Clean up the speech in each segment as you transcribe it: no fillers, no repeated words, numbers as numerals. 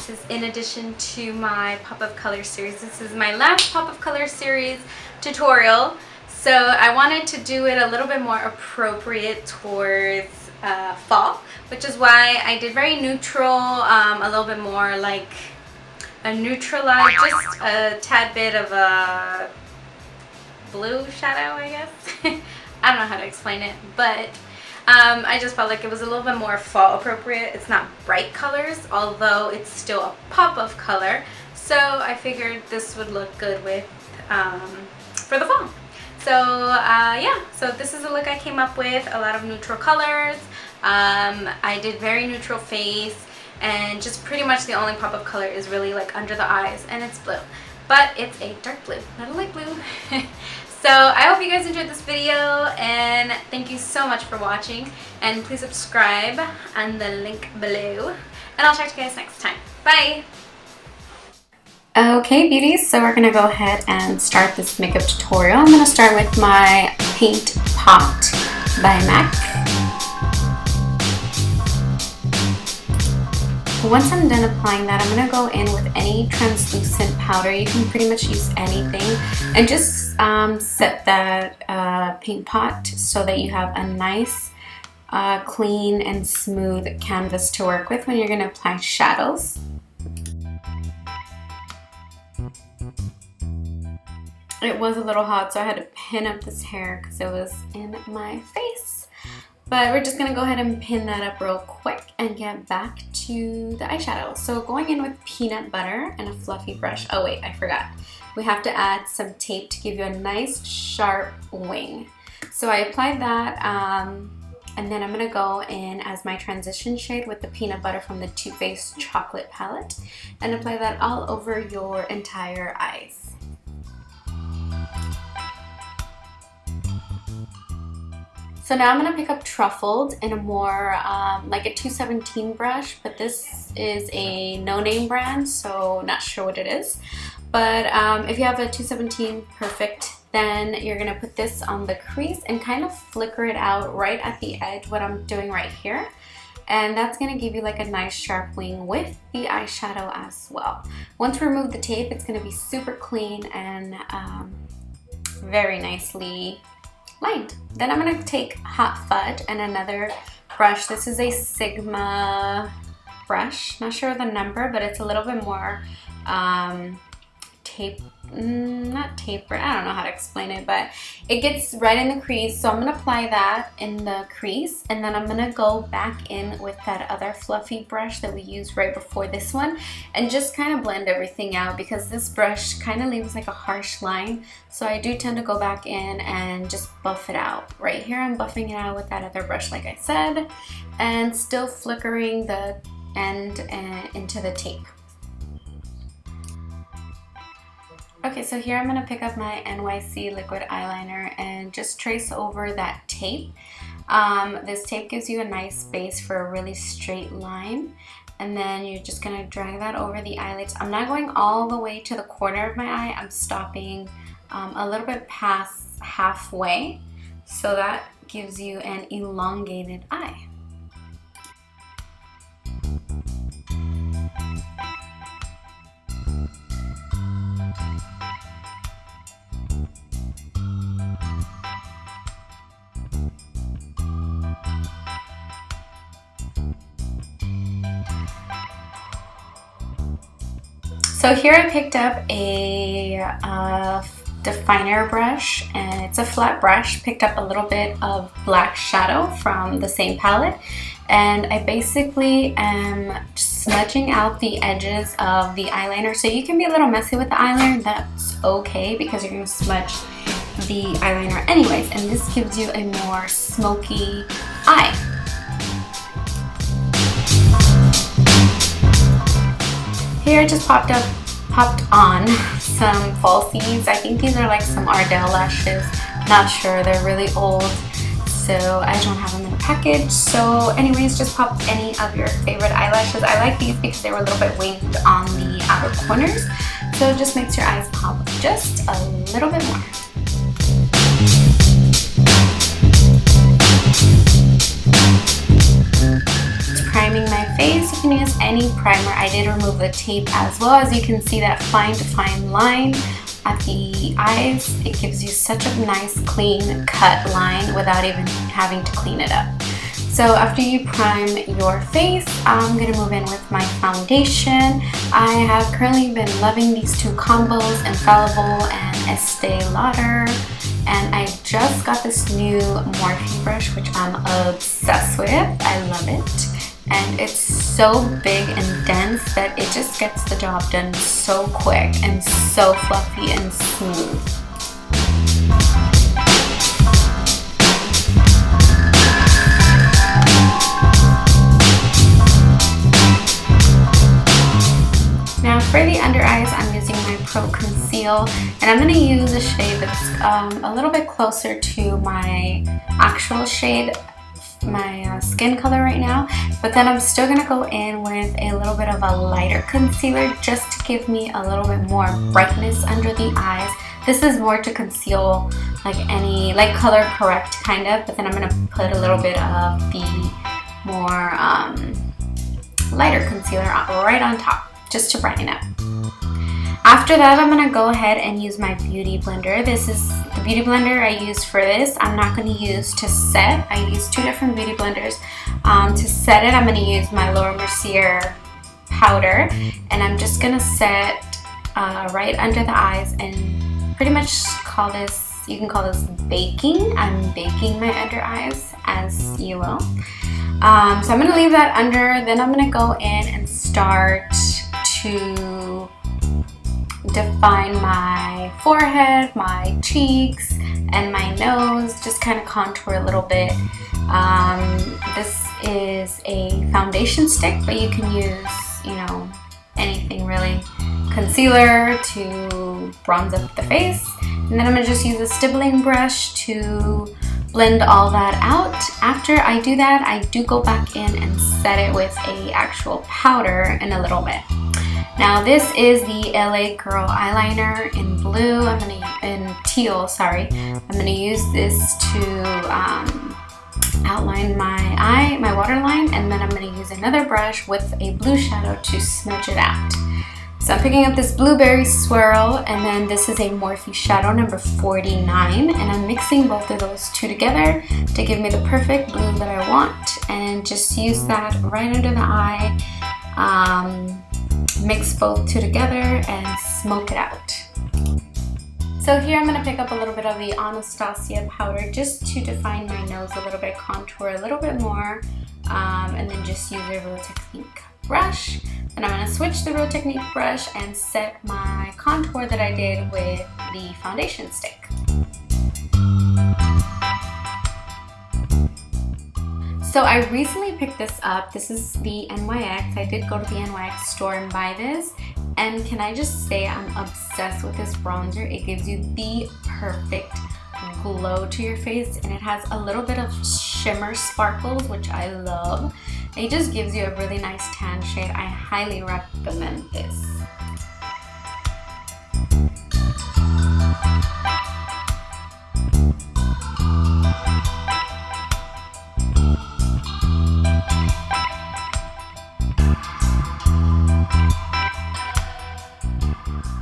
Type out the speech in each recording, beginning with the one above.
this is in addition to my Pop of Color series. This is my last Pop of Color series tutorial. So I wanted to do it a little bit more appropriate towards fall, which is why I did very neutral, a little bit more like a neutralize, just a tad bit of a blue shadow, I guess. I don't know how to explain it, but I just felt like it was a little bit more fall appropriate. It's not bright colors, although it's still a pop of color. So I figured this would look good with for the fall. So yeah, so this is the look I came up with. A lot of neutral colors. I did very neutral face, and just pretty much the only pop of color is really like under the eyes, and it's blue, but it's a dark blue, not a light blue. So I hope you guys enjoyed this video, and thank you so much for watching, and please subscribe on the link below, and I'll talk to you guys next time. Bye! Okay, beauties, so we're gonna go ahead and start this makeup tutorial. I'm gonna start with my Paint Pot by MAC. Once I'm done applying that, I'm going to go in with any translucent powder. You can pretty much use anything, and just set that paint pot so that you have a nice clean and smooth canvas to work with when you're going to apply shadows. It was a little hot, so I had to pin up this hair because it was in my face. But we're just going to go ahead and pin that up real quick and get back to the eyeshadow. So going in with peanut butter and a fluffy brush. Oh wait, I forgot. We have to add some tape to give you a nice sharp wing. So I applied that, and then I'm going to go in as my transition shade with the peanut butter from the Too Faced Chocolate Palette and apply that all over your entire eyes. So now I'm going to pick up Truffled in a more like a 217 brush, but this is a no-name brand, so not sure what it is. But if you have a 217, perfect. Then you're going to put this on the crease and kind of flicker it out right at the edge, what I'm doing right here. And that's going to give you like a nice sharp wing with the eyeshadow as well. Once we remove the tape, it's going to be super clean and very nicely lined. Then I'm going to take Hot Fudge and another brush. This is a Sigma brush. Not sure the number, but it's a little bit more not tapered. I don't know how to explain it, but it gets right in the crease. So I'm going to apply that in the crease, and then I'm going to go back in with that other fluffy brush that we used right before this one and just kind of blend everything out, because this brush kind of leaves like a harsh line. So I do tend to go back in and just buff it out. Right here I'm buffing it out with that other brush like I said, and still flickering the end into the tape. Okay, so here I'm going to pick up my NYC liquid eyeliner and just trace over that tape. This tape gives you a nice base for a really straight line, and then you're just going to drag that over the eyelids. I'm not going all the way to the corner of my eye. I'm stopping a little bit past halfway, so that gives you an elongated eye. So here I picked up a definer brush, and it's a flat brush. Picked up a little bit of black shadow from the same palette, and I basically am smudging out the edges of the eyeliner. So you can be a little messy with the eyeliner, that's okay, because you're going to smudge the eyeliner anyways, and this gives you a more smoky eye. Here I just popped on some falsies. I think these are like some Ardell lashes. Not sure, they're really old, so I don't have them in a package. So anyways, just pop any of your favorite eyelashes. I like these because they were a little bit winged on the outer corners, so it just makes your eyes pop just a little bit more. Priming my face, you can use any primer. I did remove the tape as well. As you can see, that fine to fine line at the eyes, it gives you such a nice clean cut line without even having to clean it up. So after you prime your face, I'm gonna move in with my foundation. I have currently been loving these two combos, Infallible and Estee Lauder. And I just got this new Morphe brush, which I'm obsessed with. I love it. And it's so big and dense that it just gets the job done so quick and so fluffy and smooth. Now for the under eyes, I'm using my Pro Conceal, and I'm going to use a shade that's a little bit closer to my actual shade, my skin color right now, but then I'm still going to go in with a little bit of a lighter concealer just to give me a little bit more brightness under the eyes. This is more to conceal like color correct kind of, but then I'm going to put a little bit of the more lighter concealer right on top, just to brighten up. After that, I'm going to go ahead and use my beauty blender. This is the beauty blender I use for this. I'm not going to use to set. I use two different beauty blenders. To set it, I'm going to use my Laura Mercier powder, and I'm just going to set right under the eyes and pretty much call this, you can call this baking. I'm baking my under eyes, as you will. So I'm going to leave that under, then I'm going to go in and start to define my forehead, my cheeks, and my nose, just kind of contour a little bit. This is a foundation stick, but you can use, you know, anything really. Concealer to bronze up the face, and then I'm going to just use a stippling brush to blend all that out. After I do that, I do go back in and set it with a actual powder in a little bit. Now this is the LA Girl eyeliner in blue. In teal, sorry. I'm gonna use this to outline my waterline, and then I'm gonna use another brush with a blue shadow to smudge it out. So I'm picking up this blueberry swirl, and then this is a Morphe shadow number 49, and I'm mixing both of those two together to give me the perfect blue that I want, and just use that right under the eye. Mix both two together and smoke it out. So here I'm going to pick up a little bit of the Anastasia powder just to define my nose a little bit, contour a little bit more, and then just use a Real Technique brush. And I'm going to switch the Real Technique brush and set my contour that I did with the foundation stick. So I recently picked this up. This is the NYX. I did go to the NYX store and buy this. And can I just say I'm obsessed with this bronzer. It gives you the perfect glow to your face, and it has a little bit of shimmer sparkles, which I love. It just gives you a really nice tan shade. I highly recommend this.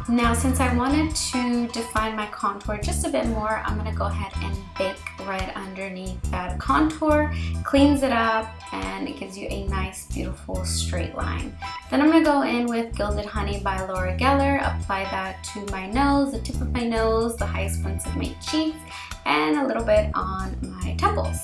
Now, since I wanted to define my contour just a bit more, I'm going to go ahead and bake right underneath that contour. Cleans it up and it gives you a nice, beautiful straight line. Then I'm going to go in with Gilded Honey by Laura Geller, apply that to my nose, the tip of my nose, the highest points of my cheeks, and a little bit on my temples.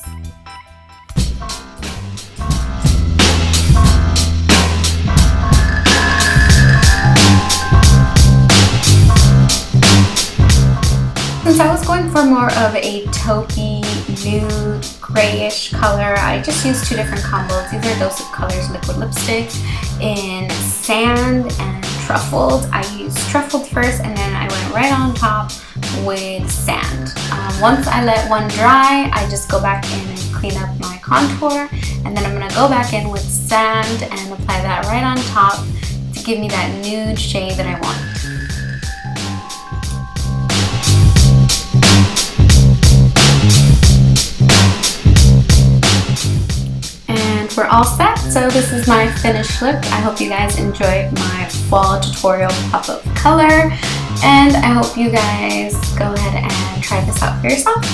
Since I was going for more of a taupey, nude, grayish color, I just used two different combos. These are Dose of Colors liquid lipstick in Sand and Truffled. I used Truffled first, and then I went right on top with Sand. Once I let one dry, I just go back in and clean up my contour, and then I'm going to go back in with Sand and apply that right on top to give me that nude shade that I want. For all set. So this is my finished look. I hope you guys enjoyed my fall tutorial pop-up color, and I hope you guys go ahead and try this out for yourself.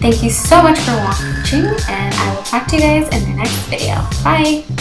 Thank you so much for watching, and I will talk to you guys in the next video. Bye!